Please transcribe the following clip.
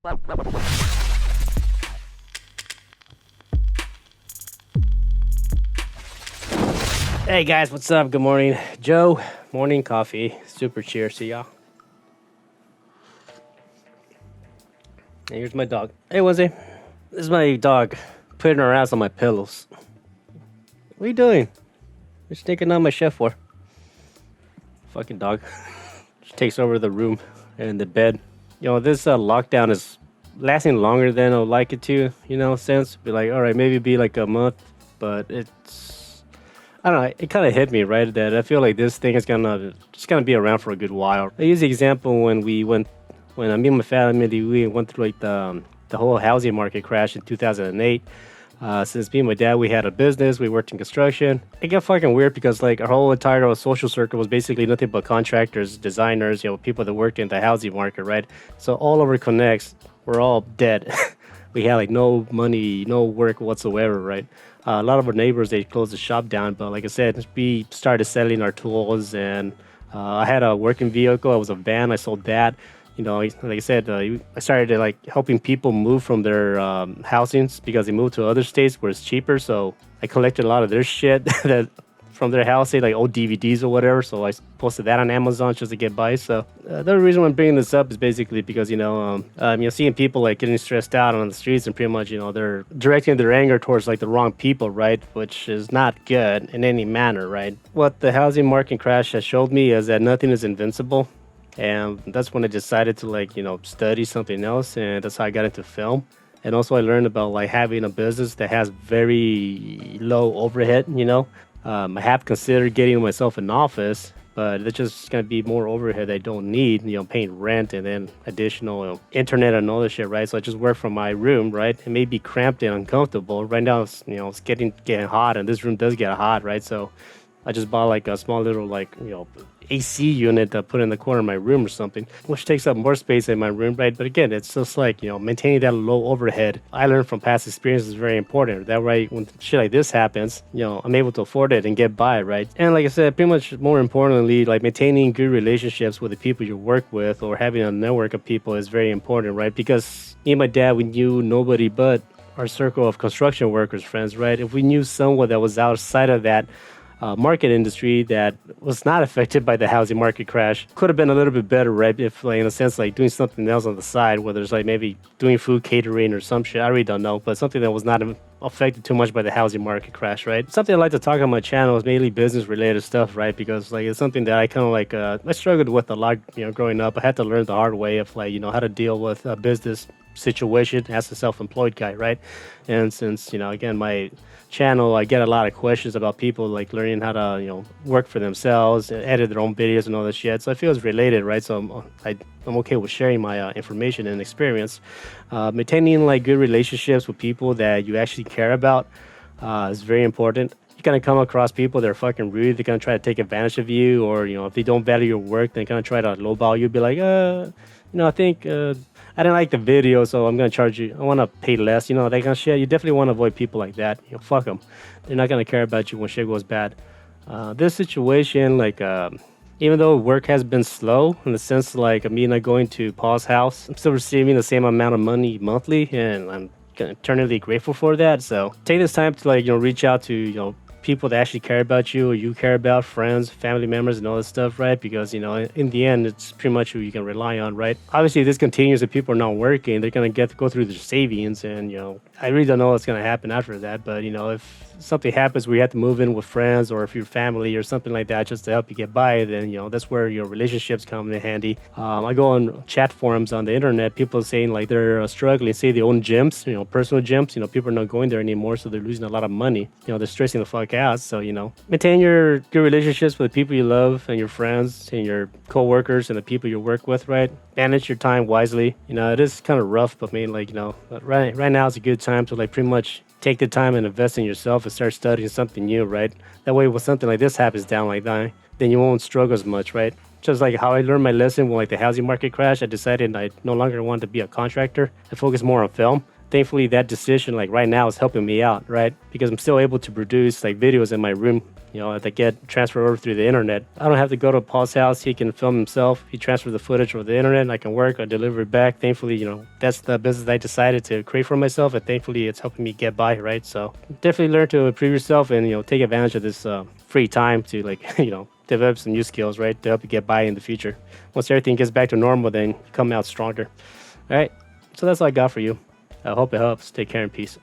Hey guys, what's up? Good morning. Joe, morning coffee. Super cheers to y'all. And here's my dog. Hey, Wednesday. This is my dog putting her ass on my pillows. What are you doing? What you taking on my chef for? Fucking dog. She takes over the room and the bed. You know, this lockdown is lasting longer than I'd like it to, since. Be like, all right, maybe be like a month, but I don't know, it kind of hit me, right, that I feel like this thing is just gonna be around for a good while. I use the example when me and my family, we went through like the whole housing market crash in 2008. Since me and my dad, we had a business, we worked in construction. It got fucking weird because like our whole entire social circle was basically nothing but contractors, designers, people that worked in the housing market, right? So all of our connects were all dead. We had like no money, no work whatsoever, right? A lot of our neighbors, they closed the shop down, but like I said, we started selling our tools, and I had a working vehicle. I was a van. I sold that. Like I said, I started like helping people move from their housings because they moved to other states where it's cheaper. So I collected a lot of their shit that from their housing, like old DVDs or whatever. So I posted that on Amazon just to get by. So the reason I'm bringing this up is basically because seeing people like getting stressed out on the streets, and pretty much they're directing their anger towards like the wrong people, right? Which is not good in any manner, right? What the housing market crash has showed me is that nothing is invincible. And that's when I decided to study something else, and that's how I got into film. And also I learned about like having a business that has very low overhead. I have considered getting myself an office, but it's just gonna be more overhead I don't need, paying rent and then additional internet and all this shit, right? So I just work from my room, right? It may be cramped and uncomfortable. Right now it's getting hot, and this room does get hot, right? So I just bought like a small little AC unit to put in the corner of my room or something, which takes up more space in my room, right? But again, it's just like, maintaining that low overhead. I learned from past experiences is very important. That way, when shit like this happens, I'm able to afford it and get by, right? And like I said, pretty much more importantly, like maintaining good relationships with the people you work with or having a network of people is very important, right? Because me and my dad, we knew nobody but our circle of construction workers, friends, right? If we knew someone that was outside of that market industry that was not affected by the housing market crash, could have been a little bit better, right? If like in a sense like doing something else on the side, whether it's like maybe doing food catering or some shit, I really don't know, but something that was not affected too much by the housing market crash, right? Something I like to talk on my channel is mainly business related stuff, right? Because like it's something that I kind of I struggled with a lot, growing up. I had to learn the hard way of how to deal with a business situation as a self-employed guy, right? And since again, my channel, I get a lot of questions about people like learning how to work for themselves, edit their own videos and all that shit. So I feel it's related, right? So I'm okay with sharing my information and experience. Maintaining like good relationships with people that you actually care about is very important. You're gonna come across people that are fucking rude. They're gonna try to take advantage of you, or if they don't value your work, they're gonna try to lowball you. Be like, I think I didn't like the video, so I'm gonna charge you. I want to pay less. That kind of shit. You definitely want to avoid people like that. Fuck them. They're not gonna care about you when shit goes bad. This situation, even though work has been slow in the sense like me not going to Paul's house, I'm still receiving the same amount of money monthly, and I'm eternally grateful for that. So take this time to reach out to people that actually care about you, or you care about, friends, family members, and all this stuff, right? Because in the end, it's pretty much who you can rely on, right? Obviously, if this continues, if people are not working, they're gonna go through their savings, and I really don't know what's gonna happen after that. But if something happens where you have to move in with friends, or if your family or something like that, just to help you get by, then that's where your relationships come in handy. I go on chat forums on the internet, people saying like they're struggling, say they own gyms, personal gyms. People are not going there anymore, so they're losing a lot of money. They're stressing the fuck out. So maintain your good relationships with the people you love, and your friends and your co-workers and the people you work with, right? Manage your time wisely. It is kind of rough, but right now is a good time to pretty much take the time and invest in yourself and start studying something new, right? That way, when something like this happens down like that, then you won't struggle as much, right? Just like how I learned my lesson when the housing market crashed, I decided I no longer wanted to be a contractor and focus more on film. thankfully that decision, like right now, is helping me out, right? Because I'm still able to produce like videos in my room, that get transferred over through the internet. I don't have to go to Paul's house. He can film himself. He transfers the footage over the internet, and I can work or deliver it back. Thankfully, that's the business I decided to create for myself, and thankfully it's helping me get by, right? So definitely learn to improve yourself and, take advantage of this free time to develop some new skills, right? To help you get by in the future. Once everything gets back to normal, then come out stronger. All right. So that's all I got for you. I hope it helps. Take care and peace.